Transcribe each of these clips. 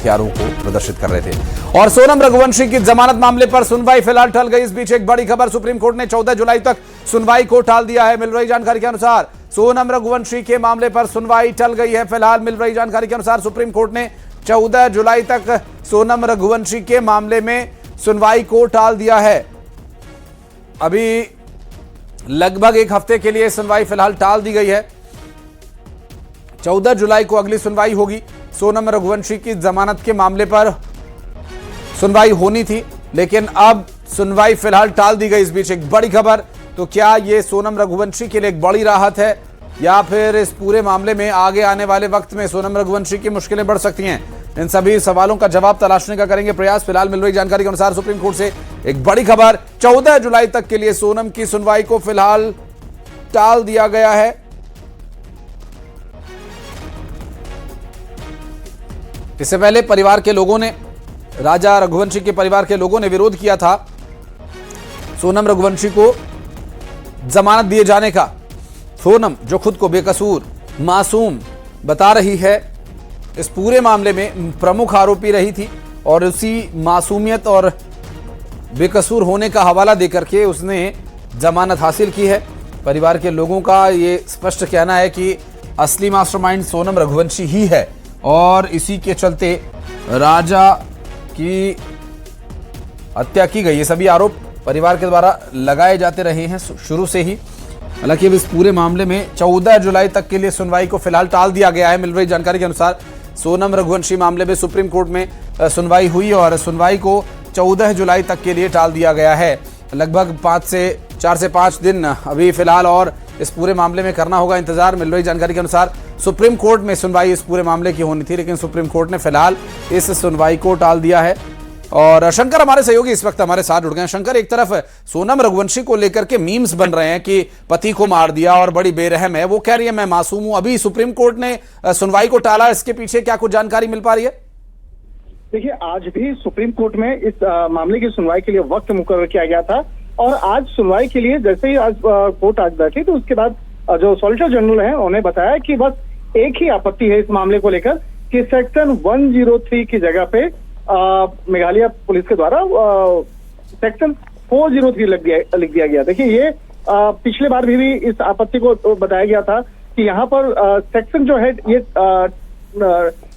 हथियारों को प्रदर्शित कर रहे थे। और सोनम रघुवंशी की जमानत मामले पर सुनवाई फिलहाल टल गई। इस बीच एक बड़ी खबर, सुप्रीम कोर्ट ने 14 जुलाई तक सुनवाई को टाल दिया है। मिल रही जानकारी के अनुसार सोनम रघुवंशी के मामले पर सुनवाई टल गई है। फिलहाल मिल रही जानकारी के अनुसार सुप्रीम कोर्ट ने 14 जुलाई तक सोनम रघुवंशी के मामले में सुनवाई को टाल दिया है। अभी लगभग एक हफ्ते के लिए सुनवाई फिलहाल टाल दी गई है। 14 जुलाई को अगली सुनवाई होगी। सोनम रघुवंशी की जमानत के मामले पर सुनवाई होनी थी, लेकिन अब सुनवाई फिलहाल टाल दी गई। इस बीच एक बड़ी खबर, तो क्या यह सोनम रघुवंशी के लिए एक बड़ी राहत है या फिर इस पूरे मामले में आगे आने वाले वक्त में सोनम रघुवंशी की मुश्किलें बढ़ सकती हैं? इन सभी सवालों का जवाब तलाशने का करेंगे प्रयास। फिलहाल मिल रही जानकारी के अनुसार सुप्रीम कोर्ट से एक बड़ी खबर, 14 जुलाई तक के लिए सोनम की सुनवाई को फिलहाल टाल दिया गया है। इससे पहले परिवार के लोगों ने, राजा रघुवंशी के परिवार के लोगों ने विरोध किया था सोनम रघुवंशी को जमानत दिए जाने का। सोनम जो खुद को बेकसूर, मासूम बता रही है, इस पूरे मामले में प्रमुख आरोपी रही थी और उसी मासूमियत और बेकसूर होने का हवाला देकर के उसने जमानत हासिल की है। परिवार के लोगों का ये स्पष्ट कहना है कि असली मास्टरमाइंड सोनम रघुवंशी ही है और इसी के चलते राजा की हत्या की गई। ये सभी आरोप परिवार के द्वारा लगाए जाते रहे हैं शुरू से ही। हालांकि अब इस पूरे मामले में 14 जुलाई तक के लिए सुनवाई को फिलहाल टाल दिया गया है। मिल रही जानकारी के अनुसार सोनम रघुवंशी मामले में सुप्रीम कोर्ट में सुनवाई हुई और सुनवाई को 14 जुलाई तक के लिए टाल दिया गया है। लगभग 4 से 5 दिन अभी फिलहाल और इस पूरे मामले में करना होगा इंतजार। मिल रही जानकारी के अनुसार सुप्रीम कोर्ट में सुनवाई इस पूरे मामले की होनी थी, लेकिन सुप्रीम कोर्ट ने फिलहाल इस सुनवाई को टाल दिया है। और शंकर हमारे सहयोगी इस वक्त हमारे साथ जुड़ गए हैं। शंकर, एक तरफ सोनम रघुवंशी को लेकर के मीम्स बन रहे हैं कि पति को मार दिया और बड़ी बेरहम है, वो कह रही है मैं मासूम हूं। अभी सुप्रीम कोर्ट ने सुनवाई को टाला, इसके पीछे क्या कुछ जानकारी मिल पा रही है? देखिए, आज भी सुप्रीम कोर्ट में इस मामले की सुनवाई के लिए वक्त मुकर्रर किया गया था और आज सुनवाई के लिए जैसे ही आज कोर्ट आज बैठी तो उसके बाद जो सॉलिसिटर जनरल है उन्होंने बताया कि बस एक ही आपत्ति है इस मामले को लेकर कि सेक्शन 103 की जगह पे मेघालय पुलिस के द्वारा सेक्शन 403 लिख दिया गया। देखिए, ये पिछले बार भी इस आपत्ति को बताया गया था कि यहाँ पर सेक्शन जो है ये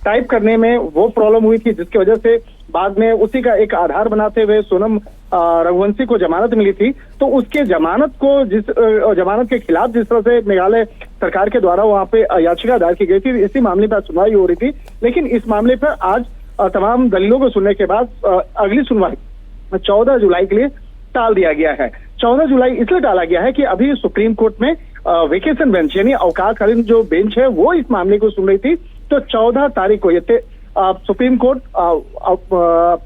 टाइप करने में वो प्रॉब्लम हुई थी, जिसकी वजह से बाद में उसी का एक आधार बनाते हुए सोनम रघुवंशी को जमानत मिली थी। तो उसके जमानत के खिलाफ जिस तरह से मेघालय सरकार के द्वारा वहां पे याचिका दायर की गई थी, इसी मामले पर सुनवाई हो रही थी। लेकिन इस मामले पर आज तमाम दलीलों को सुनने के बाद अगली सुनवाई 14 जुलाई के लिए टाल दिया गया है। 14 जुलाई इसलिए टाला गया है कि अभी सुप्रीम कोर्ट में वेकेशन बेंच यानी अवकाशकालीन जो बेंच है वो इस मामले को सुन रही थी। तो 14 तारीख को ये सुप्रीम कोर्ट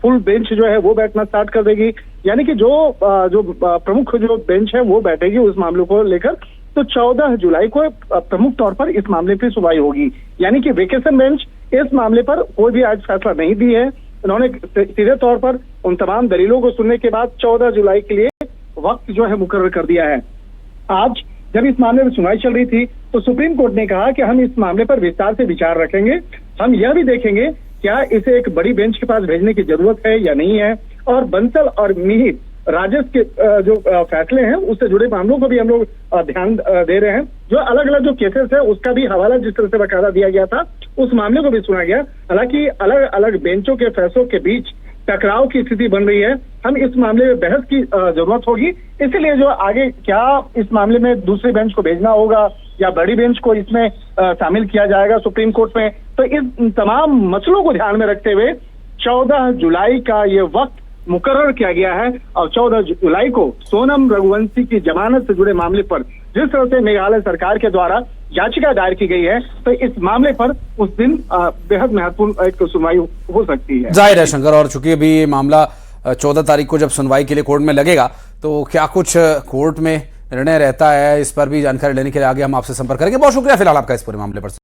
फुल बेंच जो है वो बैठना स्टार्ट कर देगी, यानी कि जो प्रमुख जो बेंच है वो बैठेगी उस मामले को लेकर। तो 14 जुलाई को प्रमुख तौर पर इस मामले की सुनवाई होगी, यानी कि वेकेशन बेंच इस मामले पर कोई भी आज फैसला नहीं दी है। उन्होंने सीधे तौर पर उन तमाम दलीलों को सुनने के बाद 14 जुलाई के लिए वक्त जो है मुकर्रर कर दिया है। आज जब इस मामले में सुनवाई चल रही थी तो सुप्रीम कोर्ट ने कहा कि हम इस मामले पर विस्तार से विचार रखेंगे, हम यह भी देखेंगे क्या इसे एक बड़ी बेंच के पास भेजने की जरूरत है या नहीं है, और बंसल और मिहिर राजस्व के जो फैसले हैं उससे जुड़े मामलों को भी हम लोग ध्यान दे रहे हैं। जो अलग अलग जो केसेस है उसका भी हवाला जिस तरह से बकायदा दिया गया था उस मामले को भी सुना गया। हालांकि अलग अलग बेंचों के फैसलों के बीच टकराव की स्थिति बन रही है, हम इस मामले में बहस की जरूरत होगी। इसलिए जो आगे क्या इस मामले में दूसरे बेंच को भेजना होगा या बड़ी बेंच को इसमें शामिल किया जाएगा सुप्रीम कोर्ट में, तो इस तमाम मसलों को ध्यान में रखते हुए 14 जुलाई का ये वक्त मुकर्रर किया गया है। और 14 जुलाई को सोनम रघुवंशी की जमानत से जुड़े मामले पर जिस तरह से मेघालय सरकार के द्वारा याचिका दायर की गई है, तो इस मामले पर उस दिन बेहद महत्वपूर्ण एक सुनवाई हो सकती है। जाहिर है शंकर, और चूंकि अभी ये मामला 14 तारीख को जब सुनवाई के लिए कोर्ट में लगेगा तो क्या कुछ कोर्ट में निर्णय रहता है, इस पर भी जानकारी लेने के लिए आगे हम आपसे संपर्क करेंगे। बहुत शुक्रिया फिलहाल आपका इस पूरे मामले पर।